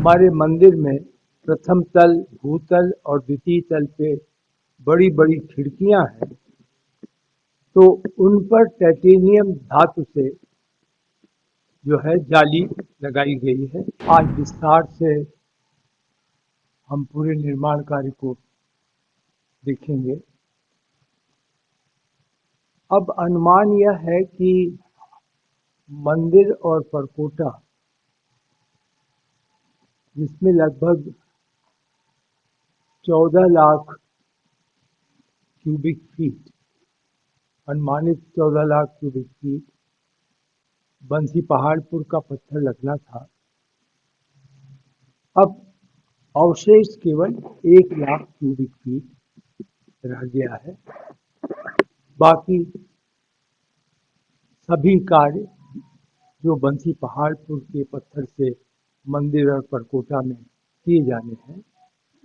हमारे मंदिर में प्रथम तल, भूतल और द्वितीय तल पे बड़ी बड़ी खिड़कियां हैं, तो उन पर टाइटेनियम धातु से जो है जाली लगाई गई है। आज विस्तार से हम पूरे निर्माण कार्य को देखेंगे। अब अनुमान यह है कि मंदिर और परकोटा, जिसमें लगभग 14 लाख क्यूबिक फीट, अनुमानित 14 लाख क्यूबिक फीट बंसी पहाड़पुर का पत्थर लगना था। अब अवशेष केवल 1 लाख क्यूबिक फीट रह गया है। बाकी सभी कार्य जो बंसी पहाड़पुर के पत्थर से मंदिर और परकोटा में किए जाने हैं,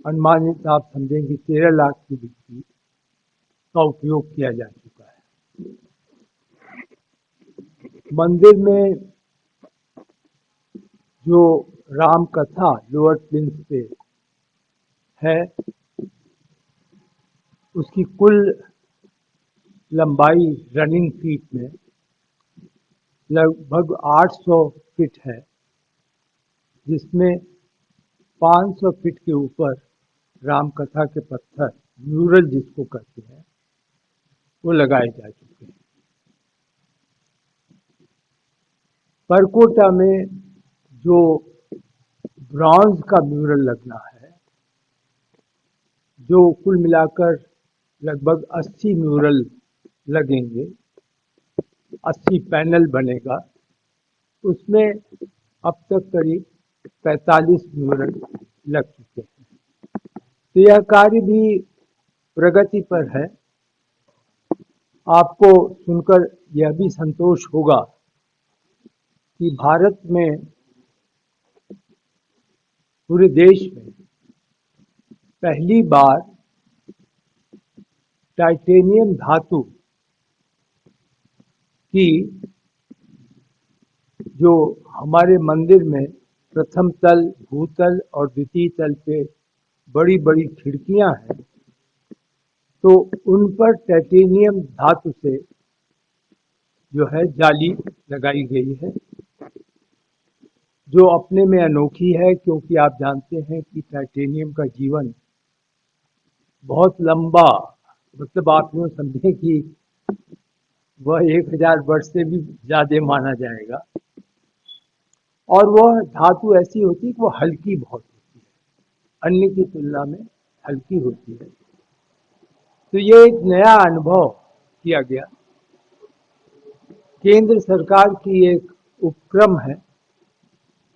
अनुमानित आप समझेंगे 13 लाख क्यूबिक फीट का उपयोग किया जा चुका है। मंदिर में जो राम कथा लोअर प्लिंथ पे है, उसकी कुल लंबाई रनिंग फीट में लगभग 800 फीट है, जिसमें 500 फीट के ऊपर राम कथा के पत्थर, म्यूरल जिसको कहते हैं, वो लगाए जा चुके हैं। परकोटा में जो ब्रॉन्ज का म्यूरल लगना है, जो कुल मिलाकर लगभग 80 म्यूरल लगेंगे, 80 पैनल बनेगा, उसमें अब तक करीब 45 म्यूरल लग चुके हैं। तो यह कार्य भी प्रगति पर है। आपको सुनकर यह भी संतोष होगा कि भारत में, पूरे देश में पहली बार टाइटेनियम धातु की जो हमारे मंदिर में प्रथम तल, भूतल और द्वितीय तल पे बड़ी बड़ी खिड़कियां हैं, तो उन पर टाइटेनियम धातु से जो है जाली लगाई गई है, जो अपने में अनोखी है, क्योंकि आप जानते हैं कि टाइटेनियम का जीवन बहुत लंबा, मतलब आप यूँ समझें कि वह 1000 वर्ष से भी ज़्यादा माना जाएगा। और वह धातु ऐसी होती है कि वह हल्की बहुत होती है, अन्य की तुलना में हल्की होती है। तो ये एक नया अनुभव किया गया। केंद्र सरकार की एक उपक्रम है,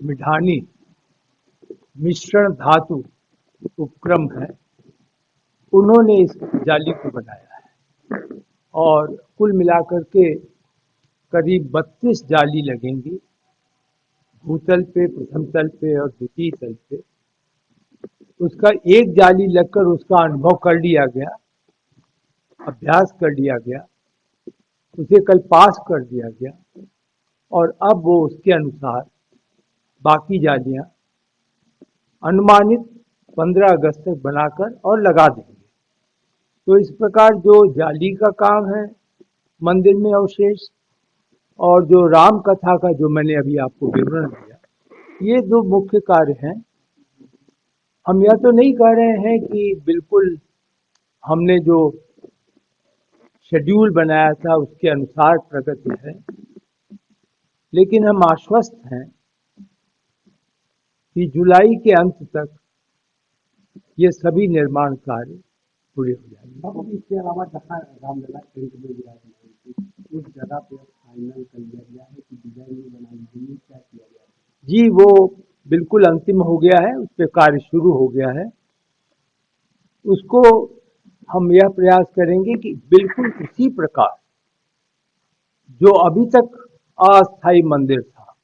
मिठानी मिश्रण धातु उपक्रम है, उन्होंने इस जाली को बनाया है और कुल मिलाकर के करीब 32 जाली लगेंगी, भूतल पे, प्रथम तल पे और द्वितीय तल पे। उसका एक जाली लगकर उसका अनुभव कर लिया गया, अभ्यास कर लिया गया, उसे कल पास कर दिया गया और अब वो उसके अनुसार बाकी जालियां अनुमानित 15 अगस्त तक बनाकर और लगा देंगे। तो इस प्रकार जो जाली का काम है मंदिर में अवशेष, और जो राम कथा का जो मैंने अभी आपको विवरण दिया, ये दो मुख्य कार्य हैं। हम यह तो नहीं कह रहे हैं कि बिल्कुल हमने जो शेड्यूल बनाया था उसके अनुसार प्रगति है, लेकिन हम आश्वस्त हैं कि जुलाई के अंत तक ये सभी निर्माण कार्य पूरे हो जाएंगे। अब इसके अलावा जहाँ रामलला टेंट में विराजमान थी, उस जगह पे फाइनल कर लिया गया है कि डिजाइन में बनाई गई है, क्या किया गया है? जी, वो बिल्कुल अंतिम हो गया है, उस पर कार्य शुरू हो गया है। उसको हम यह प्रयास करेंगे कि बिल्कुल उसी प्रकार जो अभी तक अस्थायी मंदिर था,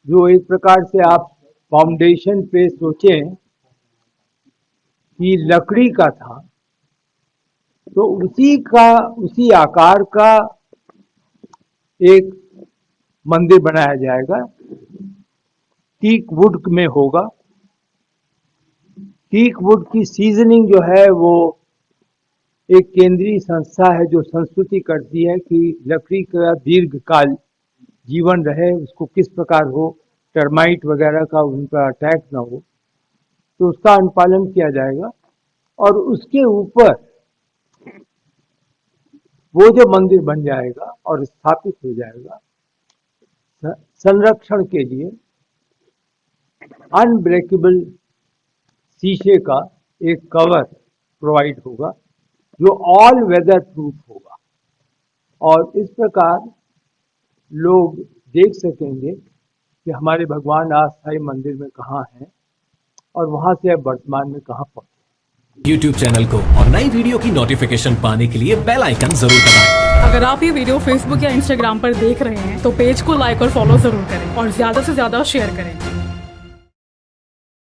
जो एक प्रकार से आप फाउंडेशन पे सोचें कि लकड़ी का था, तो उसी आकार का एक मंदिर बनाया जाएगा, टीक वुड में होगा। टीक वुड की सीजनिंग जो है वो एक केंद्रीय संस्था है जो संस्तुति करती है कि लकड़ी का दीर्घ काल जीवन रहे, उसको किस प्रकार हो, टर्माइट वगैरह का उनका अटैक ना हो, तो उसका अनुपालन किया जाएगा। और उसके ऊपर वो जो मंदिर बन जाएगा और स्थापित हो जाएगा, संरक्षण के लिए अनब्रेकेबल शीशे का एक कवर प्रोवाइड होगा जो ऑल वेदर प्रूफ होगा, और इस प्रकार लोग देख सकेंगे कि हमारे भगवान अस्थायी मंदिर में कहाँ हैं और वहां से अब वर्तमान में कहाँ पहुंचे। YouTube चैनल को और नई वीडियो की नोटिफिकेशन पाने के लिए बेल आइकन जरूर दबाएं। अगर आप ये वीडियो Facebook या Instagram पर देख रहे हैं तो पेज को लाइक और फॉलो जरूर करें और ज्यादा से ज्यादा शेयर करें।